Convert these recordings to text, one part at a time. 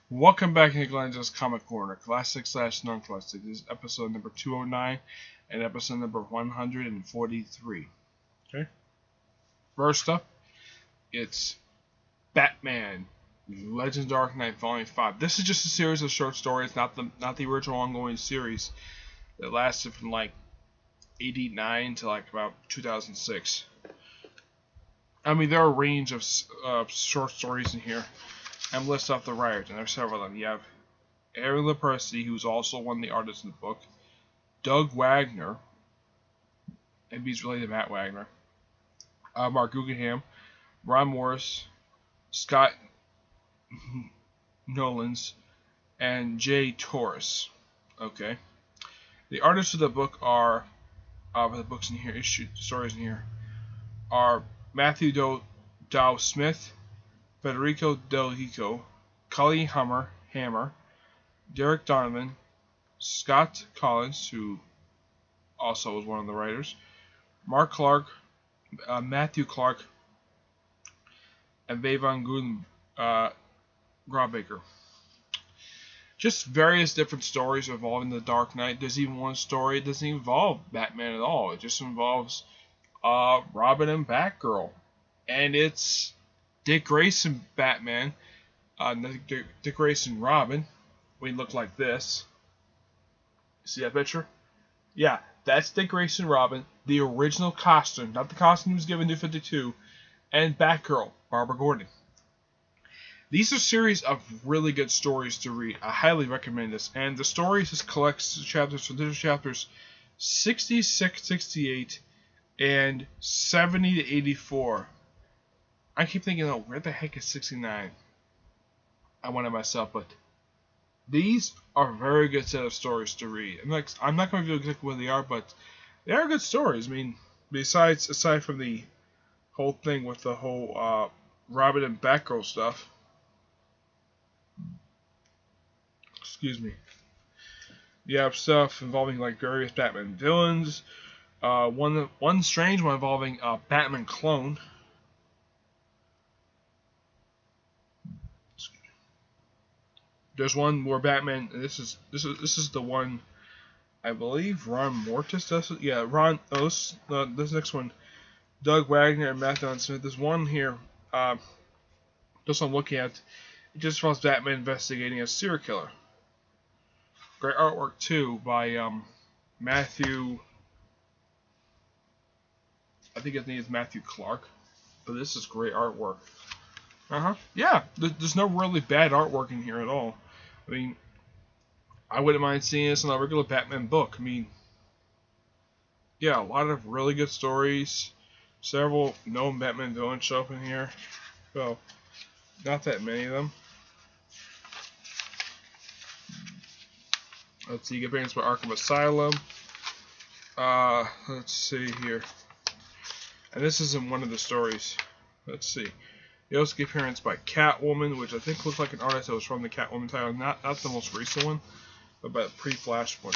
Welcome back to Lenz's Comic Corner, classic slash non-classic. This is episode number 209 and episode number 143. Okay. First up, it's Batman, Legends of Dark Knight Volume 5. This is just a series of short stories, not the original ongoing series that lasted from like 89 to like about 2006. I mean, there are a range of short stories in here. I'm listing off the writers, and there's several of them. You have Aaron Lepresti, who's also one of the artists in the book. Doug Wagner, and he's related to Matt Wagner. Mark Guggenheim, Ron Morris, Scott Nolans, and Jay Torres. Okay. The artists of the book are, the books in here, stories in here, are Matthew Dow Smith, Federico Del Hico, Cully Hammer, Derek Donovan, Scott Collins, who also was one of the writers, Mark Clark, Matthew Clark, and Vavan Graubaker. Just various different stories involving the Dark Knight. There's even one story that doesn't involve Batman at all. It just involves Robin and Batgirl. And it's Dick Grayson Batman, Dick Grayson Robin. We look like this. See that picture? Yeah, that's Dick Grayson Robin, the original costume, not the costume he was given to 52, and Batgirl, Barbara Gordon. These are a series of really good stories to read. I highly recommend this. And the stories just collects chapters from different chapters 66, 68, and 70 to 84. I keep thinking, oh, where the heck is 69? I wanted myself, but these are a very good set of stories to read. I'm not going to reveal exactly what they are, but they are good stories. I mean, aside from the whole thing with the whole Robin and Batgirl stuff. Excuse me. You have stuff involving like various Batman villains. One strange one involving a Batman clone. There's one where Batman. This is the one. I believe Ron Mortis does it. Yeah, Ron. This next one, Doug Wagner and Matthew Smith. There's one here. This one I'm looking at. It just involves Batman investigating a serial killer. Great artwork too by Matthew. I think his name is Matthew Clark. But this is great artwork. Yeah, there's no really bad artwork in here at all. I mean, I wouldn't mind seeing this in a regular Batman book. I mean, yeah, a lot of really good stories. Several known Batman villains show up in here. Well, not that many of them. Let's see, you get appearance by Arkham Asylum. Let's see here. And this isn't one of the stories. Let's see. You also get appearance by Catwoman, which I think looks like an artist that was from the Catwoman title. Not the most recent one, but the pre-Flash one.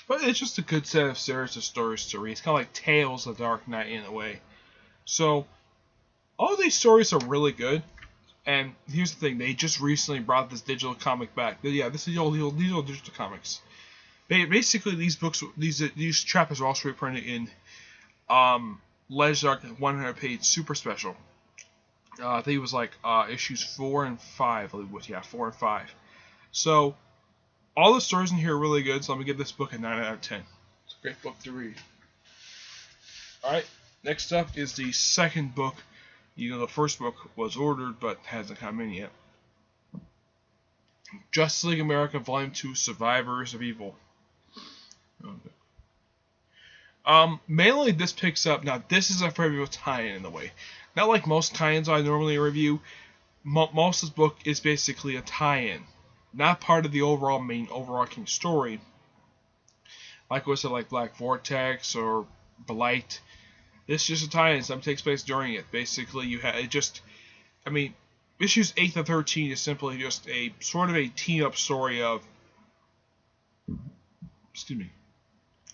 But it's just a good set of series of stories to read. It's kind of like Tales of the Dark Knight in a way. So, all these stories are really good. And here's the thing, they just recently brought this digital comic back. Yeah, these are old digital comics. Basically, these books, these chapters are also reprinted in Legends of Dark 100-page super special. I think it was like issues 4 and 5. I believe it was, yeah, 4 and 5. So, all the stories in here are really good, so I'm going to give this book a 9 out of 10. It's a great book to read. Alright, next up is the second book. You know, the first book was ordered, but hasn't come in yet. Justice League America Volume 2, Survivors of Evil. Okay. Mainly this picks up, now this is a favorite tie-in in a way. Not like most tie-ins I normally review. Most of this book is basically a tie-in. Not part of the main overarching story. Like I said, like Black Vortex or Blight. This is just a tie-in. Something takes place during it. Basically, you have issues 8 to 13 is simply just a sort of a team-up story of,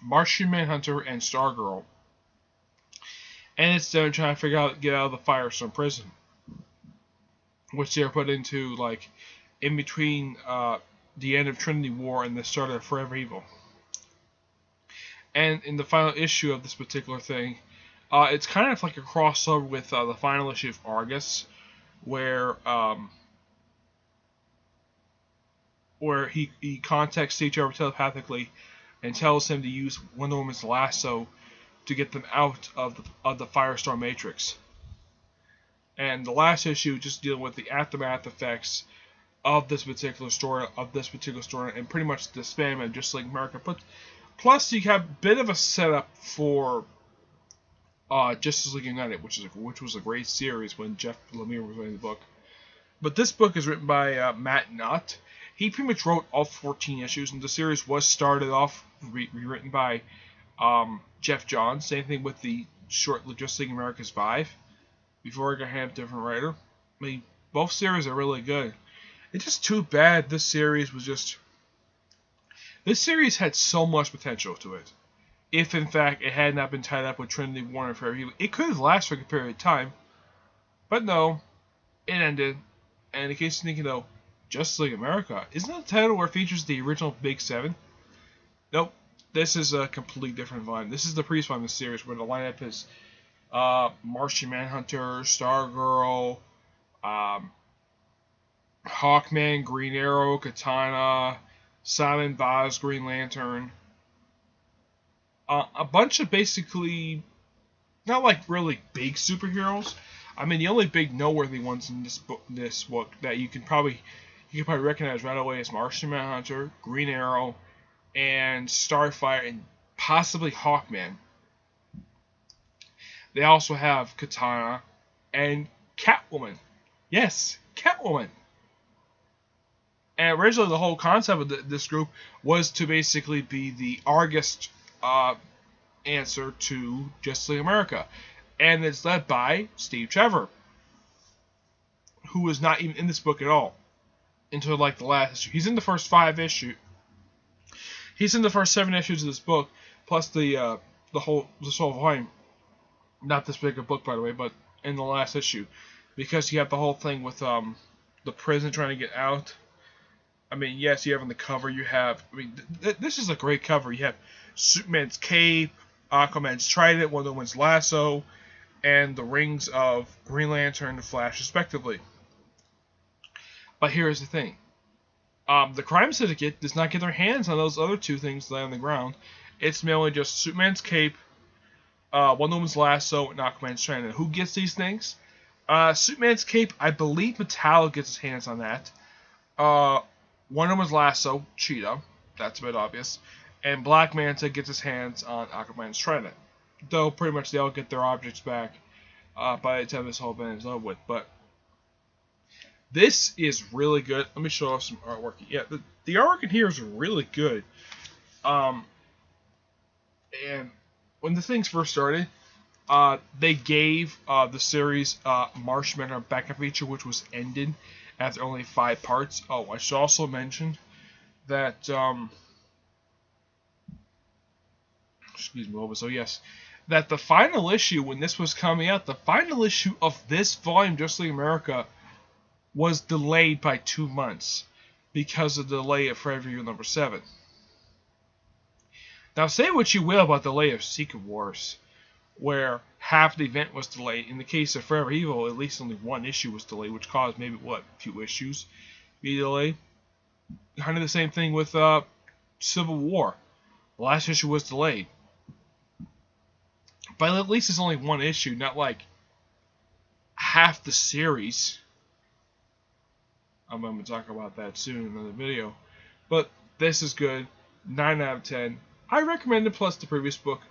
Martian Manhunter, and Stargirl. And it's them trying to figure out get out of the Firestorm prison, which they're put into like in between the end of Trinity War and the start of Forever Evil. And in the final issue of this particular thing, it's kind of like a crossover with the final issue of Argus, where he contacts Steve Trevor telepathically and tells him to use Wonder Woman's lasso to get them out of the Firestorm Matrix. And the last issue just dealing with the aftermath effects of this particular story, and pretty much the spam of Just Like America. But plus, you have a bit of a setup for Justice League United, which was a great series when Jeff Lemire was writing the book. But this book is written by Matt Knott. He pretty much wrote all 14 issues, and the series was started off rewritten by Jeff Johns. Same thing with the short Justice League America's 5. Before I got a different writer. I mean, both series are really good. It's just too bad this series was just... This series had so much potential to it. If, in fact, it had not been tied up with Trinity War and Forever Evil, it could have lasted for a period of time. But no, it ended. And in case you're thinking, though, Justice League America, isn't that the title where it features the original Big Seven? Nope. This is a completely different line. This is the previous one in the series where the lineup is Martian Manhunter, Stargirl, Hawkman, Green Arrow, Katana, Simon Vaz, Green Lantern. A bunch of basically not like really big superheroes. I mean, the only big noteworthy ones in this book that you can probably recognize right away is Martian Manhunter, Green Arrow, and Starfire, and possibly Hawkman. They also have Katana and Catwoman. Yes, Catwoman. And originally the whole concept of this group was to basically be the Argus answer to Justice League America. And it's led by Steve Trevor, who is not even in this book at all until like the last issue. He's in the first 5 issues. He's in the first 7 issues of this book, plus the whole volume. Not this big a book, by the way, but in the last issue, because you have the whole thing with the prison trying to get out. I mean, yes, you have on the cover. You have. I mean, this is a great cover. You have Superman's cape, Aquaman's trident, Wonder Woman's lasso, and the rings of Green Lantern and Flash, respectively. But here's the thing: the Crime Syndicate does not get their hands on those other 2 things laying on the ground. It's mainly just Superman's cape, Wonder Woman's lasso, and Aquaman's trident. Who gets these things? Superman's cape, I believe Metallo gets his hands on that. Wonder Woman's lasso, Cheetah, that's a bit obvious. And Black Manta gets his hands on Aquaman's trident. Though pretty much they all get their objects back by the time this whole event is over with. But this is really good. Let me show off some artwork. Yeah, the artwork in here is really good. And when the things first started, they gave the series Martian Manhunter a backup feature, which was ended after only 5 parts. Oh, I should also mention that, excuse me, so yes, that the final issue, when this was coming out, the final issue of this volume, Justice League America, was delayed by 2 months because of the delay of Forever Evil number 7. Now, say what you will about the delay of Secret Wars, where half the event was delayed. In the case of Forever Evil, at least only 1 issue was delayed, which caused maybe, a few issues be delayed. Kind of the same thing with Civil War. The last issue was delayed. But at least it's only 1 issue, not like half the series. I'm going to talk about that soon in another video. But this is good. 9 out of 10. I recommend it, plus the previous book.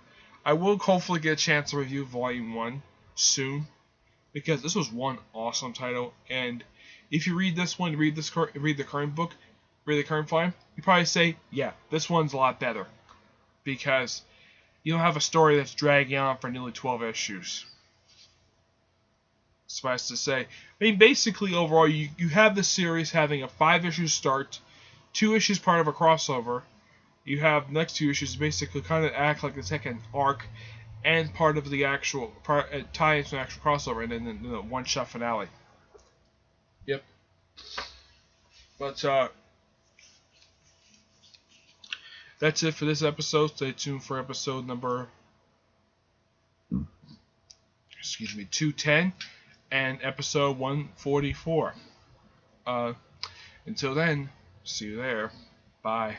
I will hopefully get a chance to review Volume 1 soon, because this was one awesome title. And if you read this one, read the current book, read the current volume, you probably say, yeah, this one's a lot better, because you don't have a story that's dragging on for nearly 12 issues. Suffice to say, I mean, basically overall, you have the series having a 5-issue start, 2 issues part of a crossover. you have the next 2 issues basically kind of act like the second arc and part of the actual tie into an actual crossover, and then the one-shot finale. Yep. But that's it for this episode. Stay tuned for episode number 210 and episode 144. Until then, see you there. Bye.